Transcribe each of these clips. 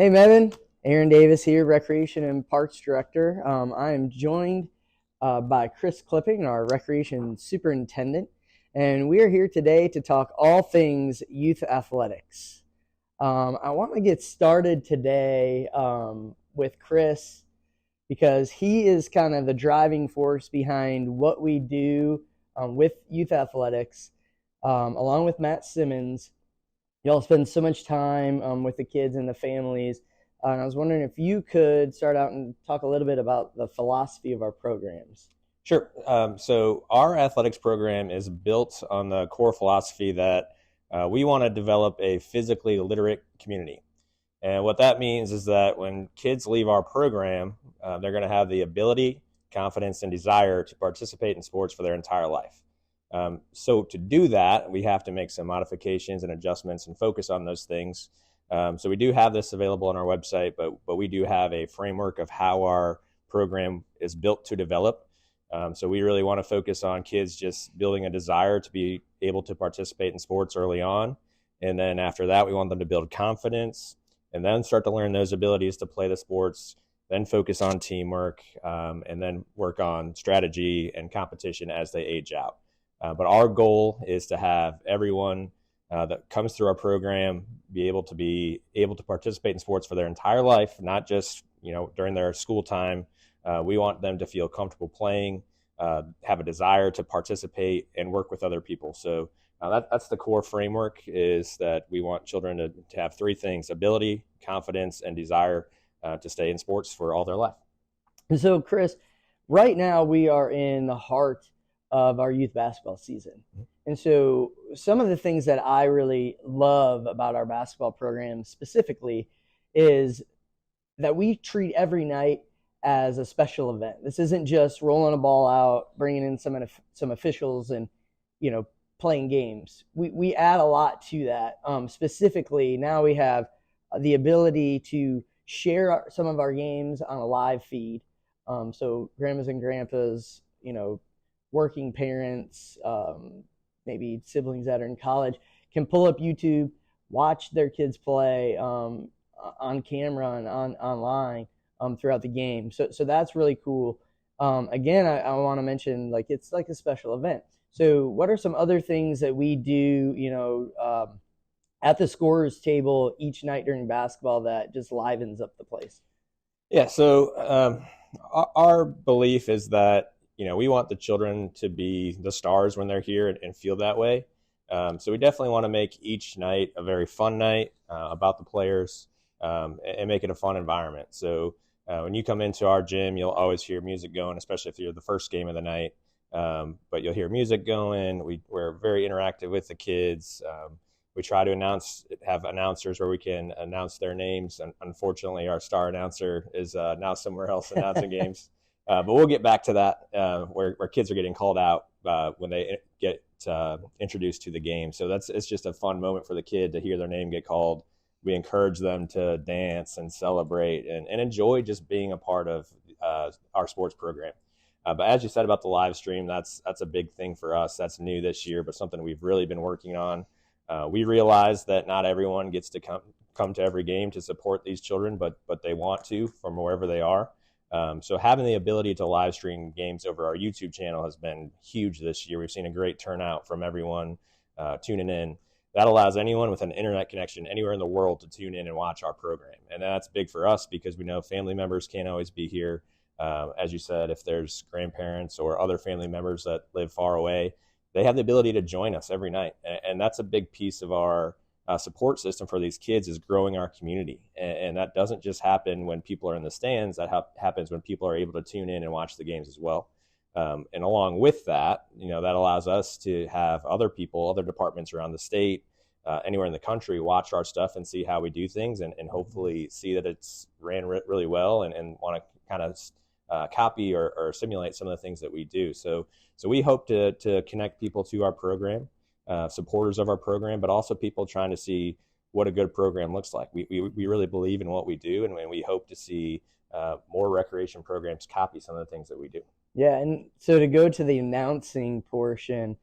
Hey, Mebane. Aaron Davis here, Recreation and Parks Director. I am joined by Chris Kloepping, our Recreation Superintendent, and we are here today to talk all things youth athletics. I want to get started today with Chris because he is kind of the driving force behind what we do with youth athletics, along with Matt Simmons. Y'all spend so much time with the kids and the families. And I was wondering if you could start out and talk a little bit about the philosophy of our programs. Sure. So our athletics program is built on the core philosophy that we want to develop a physically literate community. And what that means is that when kids leave our program, they're going to have the ability, confidence, and desire to participate in sports for their entire life. So to do that, we have to make some modifications and adjustments and focus on those things. So we do have this available on our website, but we do have a framework of how our program is built to develop. So we really want to focus on kids just building a desire to be able to participate in sports early on. And then after that, we want them to build confidence and then start to learn those abilities to play the sports, then focus on teamwork, and then work on strategy and competition as they age out. But our goal is to have everyone that comes through our program be able to participate in sports for their entire life, not just during their school time. We want them to feel comfortable playing, have a desire to participate, and work with other people. So that's the core framework, is that we want children to have three things: ability, confidence, and desire to stay in sports for all their life. And so, Chris, right now we are in the heart of our youth basketball season. And so some of the things that I really love about our basketball program specifically is that we treat every night as a special event. This isn't just rolling a ball out, bringing in some officials and, playing games. We add a lot to that. Specifically, now we have the ability to share some of our games on a live feed. So grandmas and grandpas, working parents, maybe siblings that are in college, can pull up YouTube, watch their kids play on camera and online throughout the game. So that's really cool. Again, I want to mention, it's like a special event. So what are some other things that we do, at the scorer's table each night during basketball that just livens up the place? Yeah, so our belief is that we want the children to be the stars when they're here and feel that way. So we definitely want to make each night a very fun night about the players and make it a fun environment. So when you come into our gym, you'll always hear music going, especially if you're the first game of the night. But you'll hear music going. We're very interactive with the kids. We try to have announcers where we can announce their names. And unfortunately, our star announcer is now somewhere else announcing games. But we'll get back to that, where kids are getting called out when they get introduced to the game. So it's just a fun moment for the kid to hear their name get called. We encourage them to dance and celebrate and enjoy just being a part of our sports program. But as you said about the live stream, that's a big thing for us. That's new this year, but something we've really been working on. We realize that not everyone gets to come to every game to support these children, but they want to from wherever they are. So having the ability to live stream games over our YouTube channel has been huge this year. We've seen a great turnout from everyone tuning in. That allows anyone with an internet connection anywhere in the world to tune in and watch our program. And that's big for us because we know family members can't always be here. As you said, if there's grandparents or other family members that live far away, they have the ability to join us every night. And that's a big piece of our support system for these kids, is growing our community. And that doesn't just happen when people are in the stands. That happens when people are able to tune in and watch the games as well. And along with that, that allows us to have other people, other departments around the state, anywhere in the country, watch our stuff and see how we do things and hopefully see that it's ran really well and want to kind of copy or simulate some of the things that we do. So we hope to connect people to our program, supporters of our program, but also people trying to see what a good program looks like. We really believe in what we do, and we hope to see more recreation programs copy some of the things that we do. Yeah, and so to go to the announcing portion,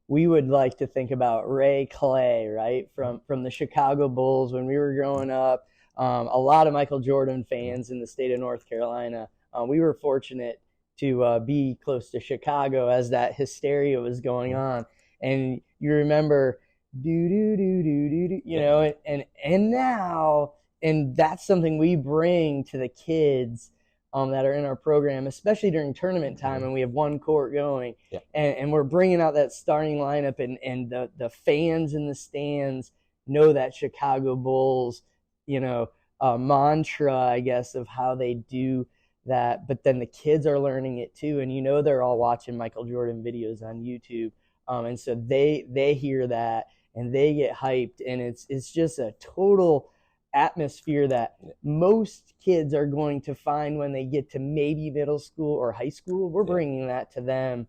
we would like to think about Ray Clay, right, from the Chicago Bulls when we were growing up. a lot of Michael Jordan fans in the state of North Carolina. We were fortunate to be close to Chicago as that hysteria was going on. And you remember, you know, and now, and that's something we bring to the kids that are in our program, especially during tournament time, and we have one court going, and we're bringing out that starting lineup, and the fans in the stands know that Chicago Bulls, you know, mantra, I guess, of how they do that. But then the kids are learning it too, and you know they're all watching Michael Jordan videos on YouTube, and so they hear that and they get hyped, and it's just a total atmosphere that most kids are going to find when they get to maybe middle school or high school. We're bringing that to them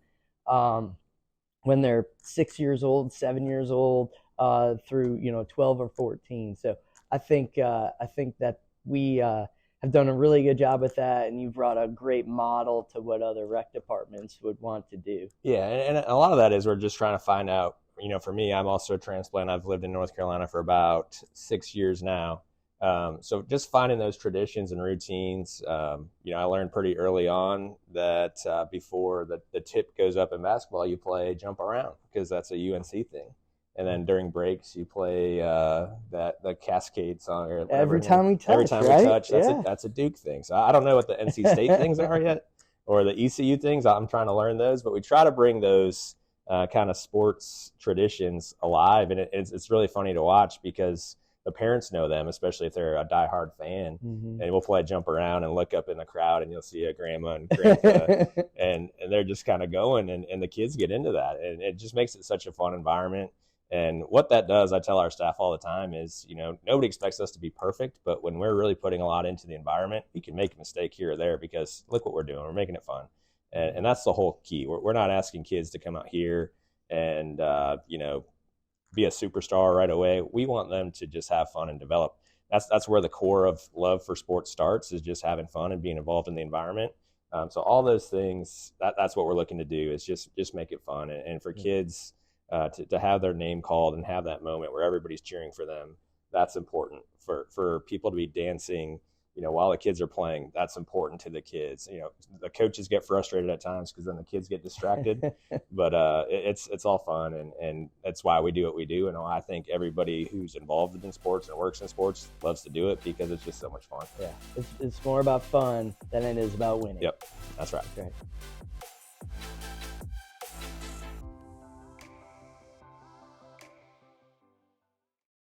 when they're 6 years old, 7 years old, through 12 or 14. So I think that we have done a really good job with that, and you've brought a great model to what other rec departments would want to do. Yeah, and a lot of that is we're just trying to find out. For me, I'm also a transplant. I've lived in North Carolina for about 6 years now. So just finding those traditions and routines, I learned pretty early on that before the tip goes up in basketball, you play jump around because that's a UNC thing. And then during breaks, you play the Cascade song. Or every time we touch, that's a Duke thing. So I don't know what the NC State things are yet, or the ECU things. I'm trying to learn those, but we try to bring those kind of sports traditions alive. And it's really funny to watch because the parents know them, especially if they're a diehard fan, and we'll play jump around and look up in the crowd and you'll see a grandma and grandpa and they're just kind of going and the kids get into that, and it just makes it such a fun environment. And what that does, I tell our staff all the time, is, nobody expects us to be perfect, but when we're really putting a lot into the environment, we can make a mistake here or there because look what we're doing. We're making it fun. And that's the whole key. We're not asking kids to come out here and, be a superstar right away. We want them to just have fun and develop. That's where the core of love for sports starts, is just having fun and being involved in the environment. So all those things, that's what we're looking to do, is just make it fun. And for kids to have their name called and have that moment where everybody's cheering for them, that's important. For people to be dancing, while the kids are playing, that's important to the kids. The coaches get frustrated at times because then the kids get distracted, but it's all fun, and that's why we do what we do. And I think everybody who's involved in sports and works in sports loves to do it because it's just so much fun. Yeah, it's more about fun than it is about winning. Yep, that's right. That's right.